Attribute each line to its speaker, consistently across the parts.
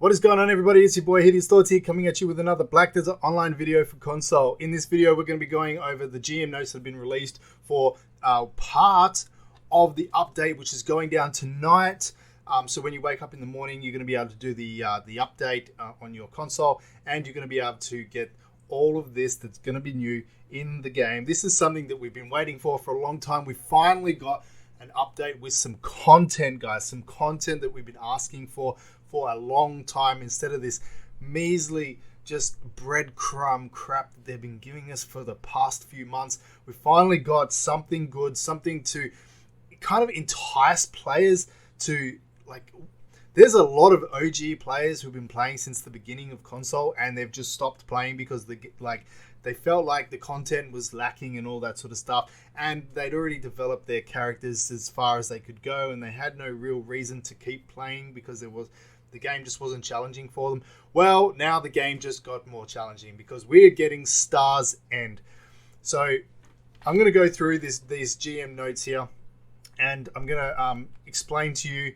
Speaker 1: What is going on, everybody? It's your boy Hideous Thoughts here, coming at you with another Black Desert online video for console. In this video, we're going to be going over the GM notes that have been released for part of the update, which is going down tonight. So when you wake up in the morning, you're going to be able to do the update on your console, and you're going to be able to get all of this that's going to be new in the game. This is something that we've been waiting for a long time. We finally got an update with some content, guys. Some content that we've been asking for a long time, instead of this measly just breadcrumb crap that they've been giving us for the past few months. We finally got something good, something to kind of entice players to, like, there's a lot of OG players who've been playing since the beginning of console, and they've just stopped playing because they felt like the content was lacking and all that sort of stuff, and they'd already developed their characters as far as they could go, and they had no real reason to keep playing because the game just wasn't challenging for them. Well, now the game just got more challenging because we're getting Star's End. So I'm going to go through these GM notes here, and I'm going to explain to you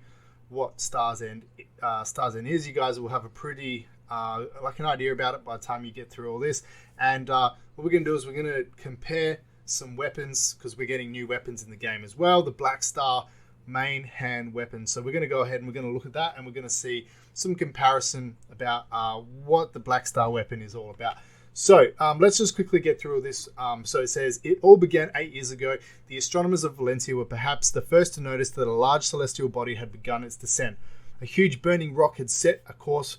Speaker 1: what Star's End is. You guys will have a pretty an idea about it by the time you get through all this. And what we're going to do is we're going to compare some weapons, because we're getting new weapons in the game as well. The Blackstar main hand weapon. So we're going to go ahead and we're going to look at that, and we're going to see some comparison about what the Blackstar weapon is all about. So let's just quickly get through all this. So it says, it all began 8 years ago. The astronomers of Valencia were perhaps the first to notice that a large celestial body had begun its descent. A huge burning rock had set a course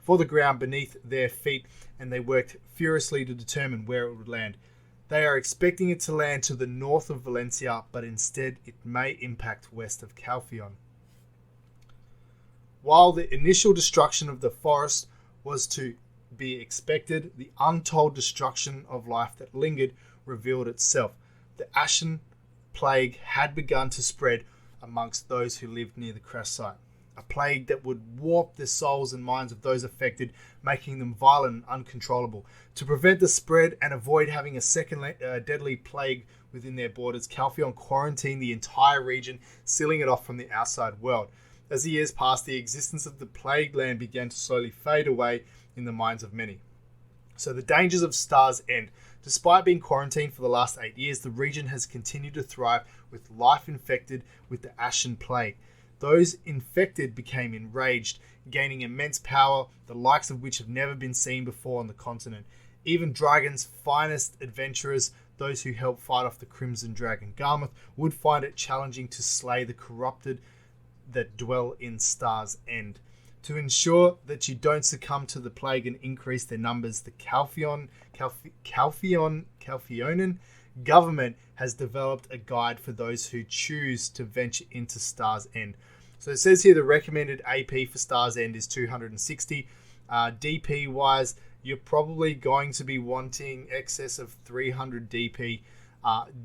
Speaker 1: for the ground beneath their feet, and they worked furiously to determine where it would land. They are expecting it to land to the north of Valencia, but instead it may impact west of Calpheon. While the initial destruction of the forest was to be expected, the untold destruction of life that lingered revealed itself. The Ashen Plague had begun to spread amongst those who lived near the crash site. A plague that would warp the souls and minds of those affected, making them violent and uncontrollable. To prevent the spread and avoid having a second deadly plague within their borders, Calpheon quarantined the entire region, sealing it off from the outside world. As the years passed, the existence of the plague land began to slowly fade away in the minds of many. So the dangers of Star's End. Despite being quarantined for the last 8 years, the region has continued to thrive with life infected with the Ashen Plague. Those infected became enraged, gaining immense power, the likes of which have never been seen before on the continent. Even Dragon's finest adventurers, those who helped fight off the Crimson Dragon Garmouth, would find it challenging to slay the corrupted that dwell in Star's End. To ensure that you don't succumb to the plague and increase their numbers, the Calpheonian government has developed a guide for those who choose to venture into Star's End. So it says here the recommended AP for Star's End is 260. DP wise, you're probably going to be wanting excess of 300 DP.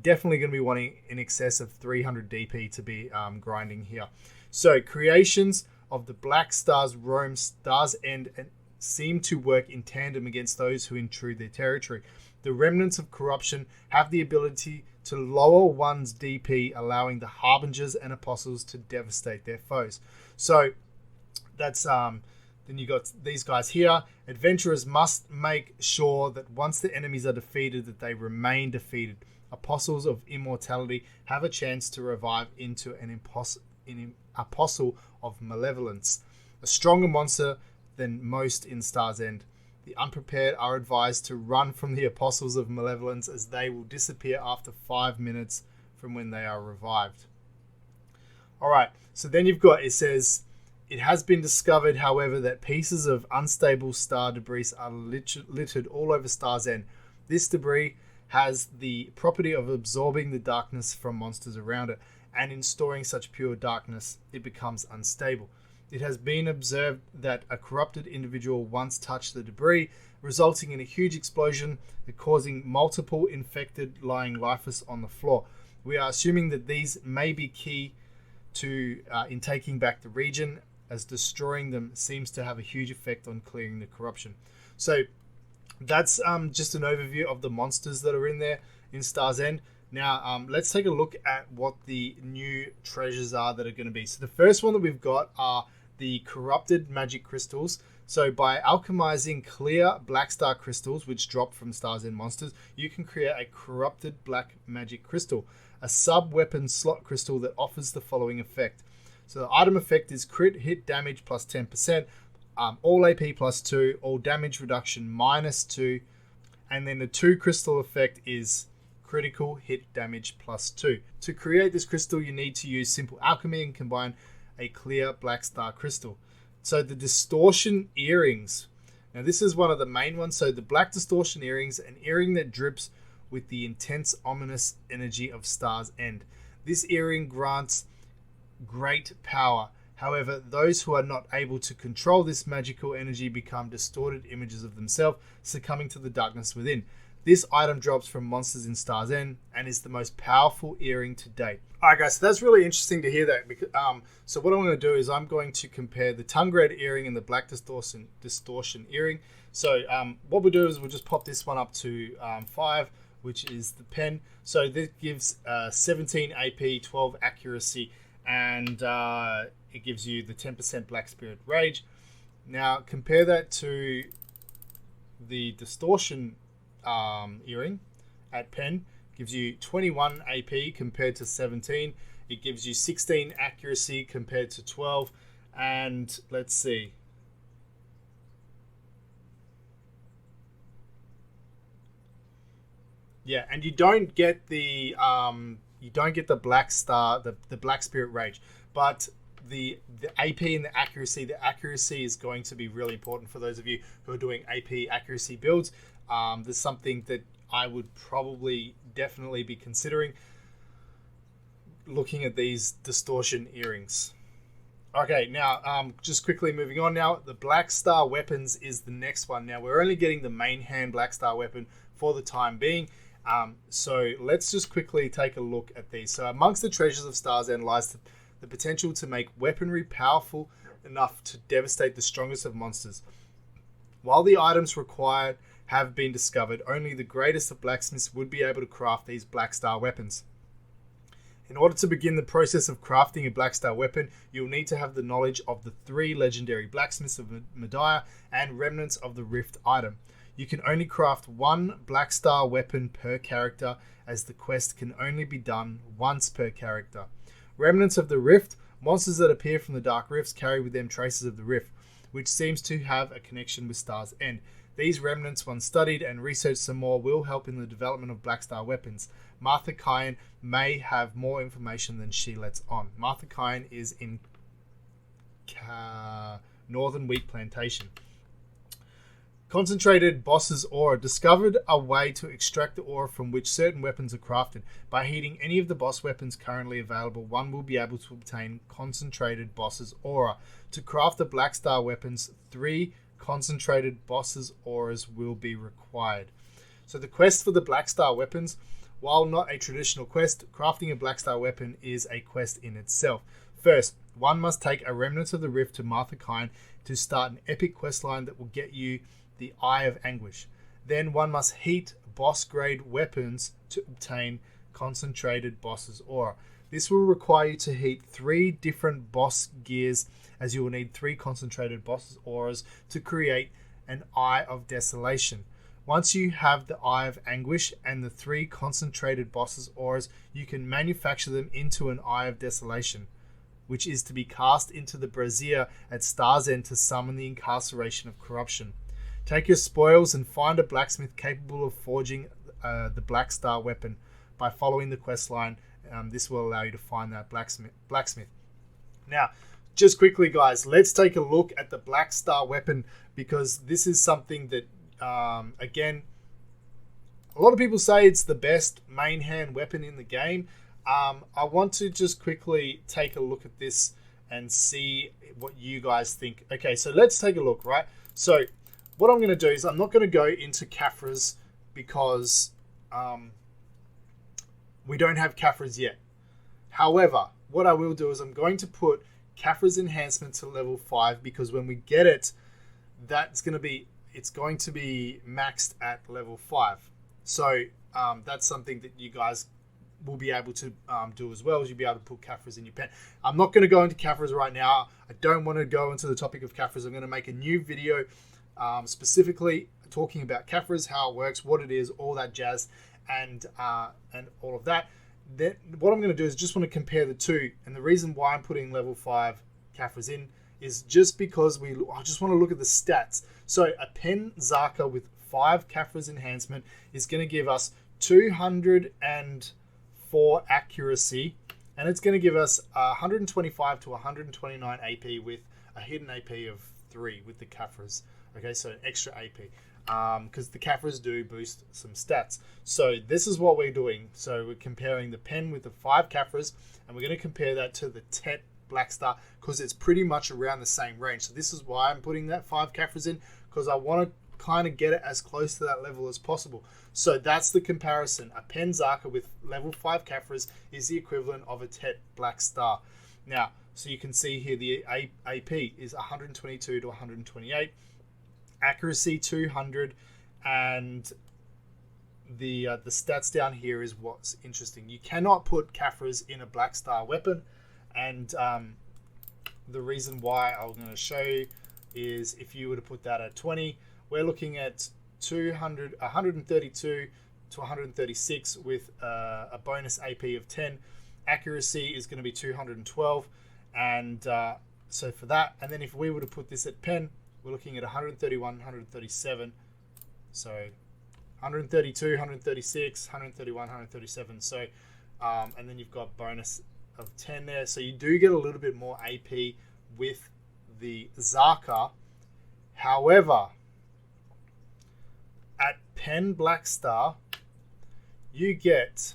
Speaker 1: Definitely going to be wanting in excess of 300 DP to be grinding here. So creations of the Black Stars roam Star's End and seem to work in tandem against those who intrude their territory. The remnants of corruption have the ability to lower one's DP, allowing the harbingers and apostles to devastate their foes. So that's then you got these guys here. Adventurers must make sure that once the enemies are defeated, that they remain defeated. Apostles of immortality have a chance to revive into an apostle of malevolence, a stronger monster than most in Star's End. The unprepared are advised to run from the apostles of malevolence, as they will disappear after 5 minutes from when they are revived. Alright, so then you've got, it says, it has been discovered, however, that pieces of unstable star debris are littered all over Star's End. This debris has the property of absorbing the darkness from monsters around it, and in storing such pure darkness, it becomes unstable. It has been observed that a corrupted individual once touched the debris, resulting in a huge explosion and causing multiple infected lying lifeless on the floor. We are assuming that these may be key to in taking back the region, as destroying them seems to have a huge effect on clearing the corruption. So that's just an overview of the monsters that are in there in Star's End. Now, let's take a look at what the new treasures are that are going to be. So the first one that we've got are the corrupted magic crystals. So by alchemizing clear Blackstar crystals, which drop from Stars End monsters, you can create a corrupted black magic crystal, a sub-weapon slot crystal that offers the following effect. So the item effect is crit hit damage plus 10%, all AP plus 2, all damage reduction minus 2, and then the 2 crystal effect is critical hit damage plus 2. To create this crystal, you need to use simple alchemy and combine a clear Blackstar crystal. So the distortion earrings. Now this is one of the main ones. So the black distortion earrings, an earring that drips with the intense ominous energy of Star's End. This earring grants great power. However, those who are not able to control this magical energy become distorted images of themselves, succumbing to the darkness within. This item drops from monsters in Star's End and is the most powerful earring to date. Alright guys, so that's really interesting to hear that. Because, so what I'm going to do is I'm going to compare the tongue red earring and the black distortion earring. So what we'll do is we'll just pop this one up to 5, which is the pen. So this gives 17 AP, 12 accuracy, and it gives you the 10% Black Spirit Rage. Now compare that to the distortion earring at pen. Gives you 21 AP compared to 17. It gives you 16 accuracy compared to 12. And let's see. Yeah, and you don't get the Black Star, the Black Spirit Rage, but the AP and the accuracy is going to be really important for those of you who are doing AP accuracy builds. There's something that I would probably definitely be considering looking at these distortion earrings. Okay, now just quickly moving on now, the Blackstar Weapons is the next one. Now we're only getting the main hand Blackstar Weapon for the time being. So let's just quickly take a look at these. So amongst the treasures of Star's End lies the potential to make weaponry powerful enough to devastate the strongest of monsters. While the items required have been discovered, only the greatest of blacksmiths would be able to craft these Blackstar Weapons. In order to begin the process of crafting a Blackstar Weapon, you'll need to have the knowledge of the 3 legendary blacksmiths of Media and remnants of the Rift item. You can only craft 1 Blackstar Weapon per character, as the quest can only be done once per character. Remnants of the Rift, monsters that appear from the Dark Rifts carry with them traces of the Rift, which seems to have a connection with Star's End. These remnants, once studied and researched some more, will help in the development of Blackstar Weapons. Martha Kyan may have more information than she lets on. Martha Kyan is in Northern Wheat Plantation. Concentrated Boss's Aura. Discovered a way to extract the aura from which certain weapons are crafted. By heating any of the boss weapons currently available, one will be able to obtain Concentrated Boss's Aura. To craft the Blackstar Weapons, 3 Concentrated Boss's Auras will be required. So the quest for the Blackstar Weapons, while not a traditional quest, crafting a Blackstar Weapon is a quest in itself. First, one must take a remnant of the Rift to Martha Kyan to start an epic questline that will get you the Eye of Anguish. Then one must heat boss grade weapons to obtain Concentrated Boss's Aura. This will require you to heat 3 different boss gears, as you will need 3 Concentrated Boss's Auras to create an Eye of Desolation. Once you have the Eye of Anguish and the 3 Concentrated Boss's Auras, you can manufacture them into an Eye of Desolation, which is to be cast into the brazier at Star's End to summon the incarceration of corruption. Take your spoils and find a blacksmith capable of forging the Blackstar Weapon. By following the quest line, this will allow you to find that blacksmith. Now, just quickly guys, let's take a look at the Blackstar Weapon, because this is something that, again, a lot of people say it's the best main hand weapon in the game. I want to just quickly take a look at this and see what you guys think. Okay, so let's take a look, right? So what I'm going to do is I'm not going to go into Caphras because we don't have Caphras yet. However, what I will do is I'm going to put Caphras enhancement to level 5, because when we get it, it's going to be maxed at level 5. So that's something that you guys will be able to do as well, as you'll be able to put Caphras in your pen. I'm not going to go into Caphras right now. I don't want to go into the topic of Caphras. I'm going to make a new video specifically talking about Caphras, how it works, what it is, all that jazz, and all of that. Then what I'm going to do is just want to compare the two, and the reason why I'm putting level 5 Caphras in is just because I just want to look at the stats. So a pen Zaka with 5 Caphras enhancement is going to give us 204 accuracy, and it's going to give us 125 to 129 AP with a hidden AP of 3 with the Caphras. Okay, so an extra AP. Because the Caphras do boost some stats. So this is what we're doing. So we're comparing the pen with the 5 Caphras, and we're going to compare that to the Tet Blackstar, because it's pretty much around the same range. So this is why I'm putting that 5 Caphras in, because I want to kind of get it as close to that level as possible. So that's the comparison. A pen Zaka with level 5 Caphras is the equivalent of a Tet Blackstar. Now, so you can see here the AP is 122 to 128. Accuracy 200, and the stats down here is what's interesting. You cannot put Caphras in a Blackstar weapon, and the reason why I'm going to show you is if you were to put that at 20, we're looking at 132 to 136 with a bonus AP of 10. Accuracy is going to be 212, and so for that, and then if we were to put this at pen, we're looking at 131, 137. So 132, 136, 131, 137. So, and then you've got bonus of 10 there. So you do get a little bit more AP with the Zaka. However, at Pen Blackstar, you get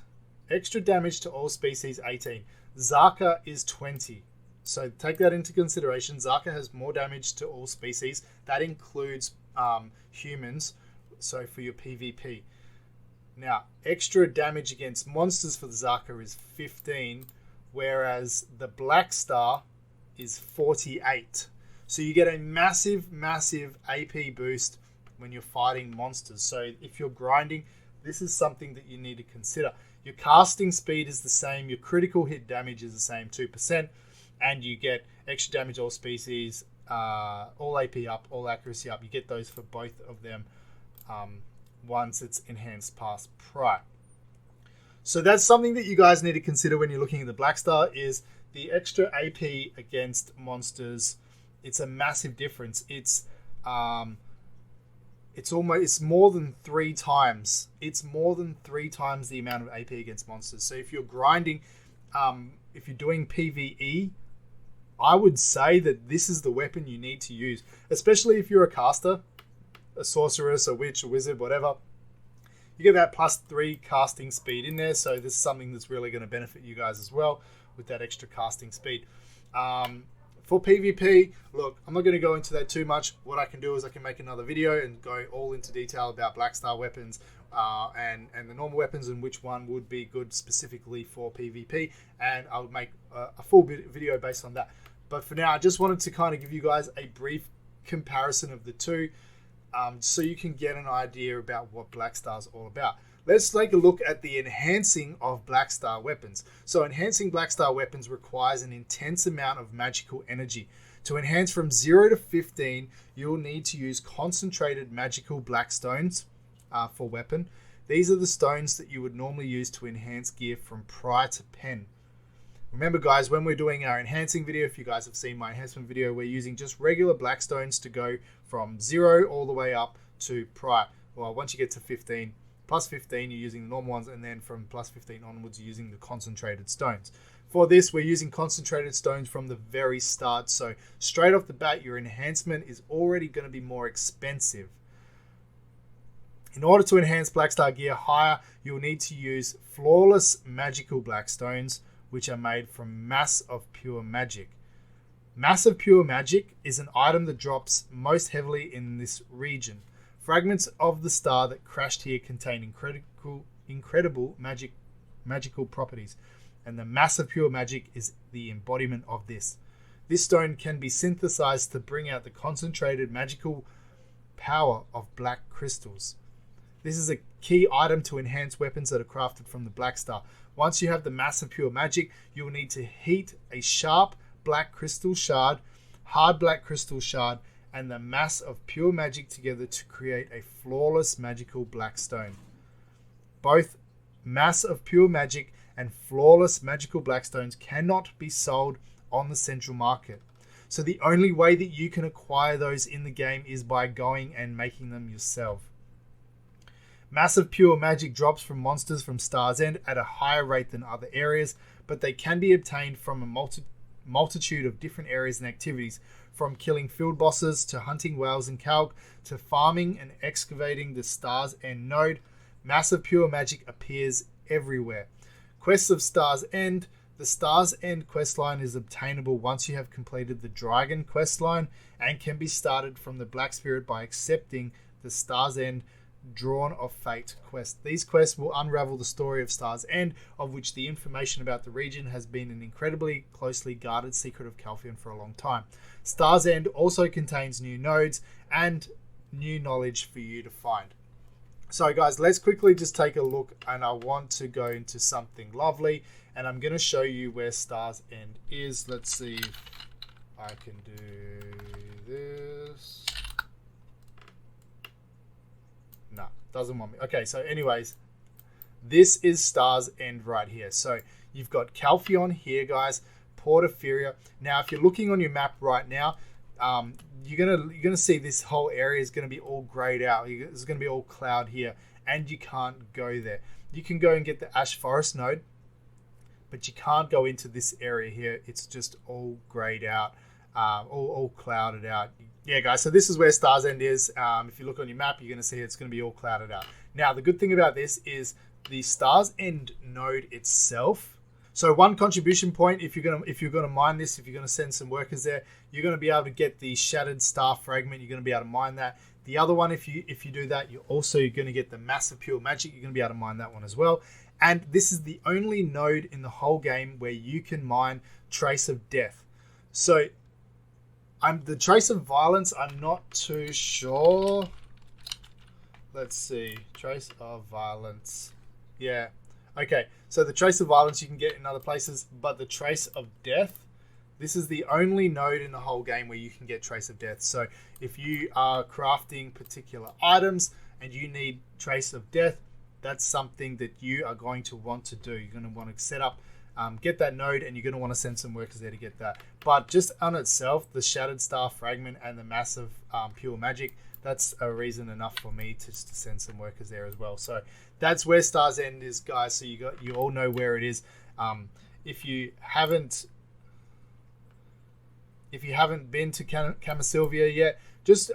Speaker 1: extra damage to all species 18. Zaka is 20. So take that into consideration. Zaka has more damage to all species. That includes humans. So for your PvP. Now, extra damage against monsters for the Zaka is 15, whereas the Blackstar is 48. So you get a massive, massive AP boost when you're fighting monsters. So if you're grinding, this is something that you need to consider. Your casting speed is the same. Your critical hit damage is the same, 2%. And you get extra damage all species, all AP up, all accuracy up. You get those for both of them once it's enhanced past Pry. So that's something that you guys need to consider when you're looking at the Blackstar, is the extra AP against monsters. It's a massive difference. It's more than 3 times. It's more than 3 times the amount of AP against monsters. So if you're grinding, if you're doing PvE, I would say that this is the weapon you need to use, especially if you're a caster, a sorceress, a witch, a wizard, whatever. You get that +3 casting speed in there, so this is something that's really going to benefit you guys as well with that extra casting speed. For PvP, look, I'm not going to go into that too much. What I can do is I can make another video and go all into detail about Blackstar weapons and the normal weapons and which one would be good specifically for PvP, and I would make a full video based on that. But for now, I just wanted to kind of give you guys a brief comparison of the two, so you can get an idea about what Blackstar is all about. Let's take a look at the enhancing of Blackstar weapons. So enhancing Blackstar weapons requires an intense amount of magical energy. To enhance from 0 to 15, you'll need to use concentrated magical black stones for weapon. These are the stones that you would normally use to enhance gear from Pry to Pen. Remember guys, when we're doing our enhancing video, if you guys have seen my enhancement video, we're using just regular black stones to go from 0 all the way up to Pry. Well, once you get to 15, plus 15, you're using the normal ones, and then from plus 15 onwards, you're using the concentrated stones. For this, we're using concentrated stones from the very start, so straight off the bat, your enhancement is already going to be more expensive. In order to enhance Blackstar gear higher, you'll need to use flawless magical black stones, which are made from mass of pure magic. Mass of pure magic is an item that drops most heavily in this region. Fragments of the star that crashed here contain incredible magical properties, and the mass of pure magic is the embodiment of this. This stone can be synthesized to bring out the concentrated magical power of black crystals. This is a key item to enhance weapons that are crafted from the Blackstar. Once you have the mass of pure magic, you will need to heat a sharp black crystal shard, hard black crystal shard, and the mass of pure magic together to create a flawless magical blackstone. Both mass of pure magic and flawless magical blackstones cannot be sold on the central market. So the only way that you can acquire those in the game is by going and making them yourself. Massive pure magic drops from monsters from Star's End at a higher rate than other areas, but they can be obtained from a multitude of different areas and activities, from killing field bosses to hunting whales in Calc to farming and excavating the Star's End node. Massive pure magic appears everywhere. Quests of Star's End. The Star's End questline is obtainable once you have completed the Dragon questline and can be started from the Black Spirit by accepting the Star's End Drawn of Fate quest. These quests will unravel the story of Star's End, of which the information about the region has been an incredibly closely guarded secret of Calpheon for a long time. Star's End also contains new nodes and new knowledge for you to find. So guys, let's quickly just take a look, and I want to go into something lovely, and I'm going to show you where Star's End is. Let's see if I can do this. No, doesn't want me. Okay, so anyways, this is Star's End right here. So you've got Calpheon here, guys, Porphyria. Now, if you're looking on your map right now, you're gonna see this whole area is gonna be all grayed out. There's gonna be all cloud here, and you can't go there. You can go and get the Ash Forest node, but you can't go into this area here. It's just all grayed out, all clouded out. Yeah, guys, so this is where Star's End is. If you look on your map, you're going to see it's going to be all clouded out. Now, the good thing about this is the Star's End node itself. So one contribution point, if you're going to mine this, if you're going to send some workers there, you're going to be able to get the Shattered Star Fragment. You're going to be able to mine that. The other one, if you do that, you're also going to get the Massive Pure Magic. You're going to be able to mine that one as well. And this is the only node in the whole game where you can mine Trace of Death. So the Trace of Violence, I'm not too sure. Let's see. Trace of Violence. Yeah. Okay. So the Trace of Violence you can get in other places, but the Trace of Death, this is the only node in the whole game where you can get Trace of Death. So if you are crafting particular items and you need Trace of Death, that's something that you are going to want to do. You're going to want to set up, get that node, and you're going to want to send some workers there to get that. But just on itself, the Shattered Star Fragment and the Massive Pure Magic, that's a reason enough for me to send some workers there as well. So that's where Star's End is, guys. So you all know where it is. If you haven't been to Camasilvia yet, just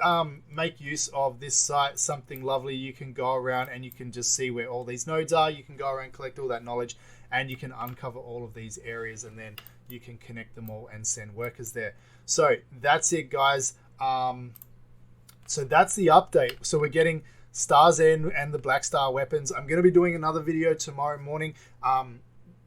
Speaker 1: make use of this site, something lovely. You can go around and you can just see where all these nodes are. You can go around, collect all that knowledge, and you can uncover all of these areas, and then you can connect them all and send workers there. So that's it, guys. So that's the update. So we're getting Star's End and the Blackstar weapons. I'm going to be doing another video tomorrow morning.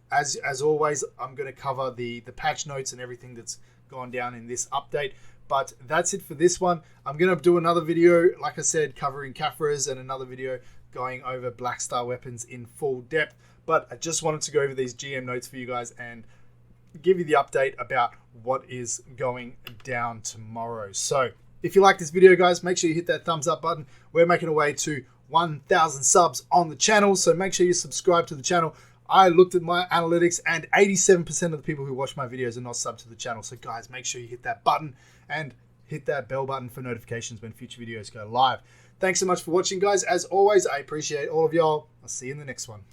Speaker 1: As always, I'm going to cover the patch notes and everything that's gone down in this update. But that's it for this one. I'm going to do another video, like I said, covering Caphras, and another video going over Blackstar weapons in full depth. But I just wanted to go over these GM notes for you guys and give you the update about what is going down tomorrow. So if you like this video, guys, make sure you hit that thumbs up button. We're making our way to 1,000 subs on the channel, so make sure you subscribe to the channel. I looked at my analytics, and 87% of the people who watch my videos are not subbed to the channel. So guys, make sure you hit that button and hit that bell button for notifications when future videos go live. Thanks so much for watching, guys. As always, I appreciate all of y'all. I'll see you in the next one.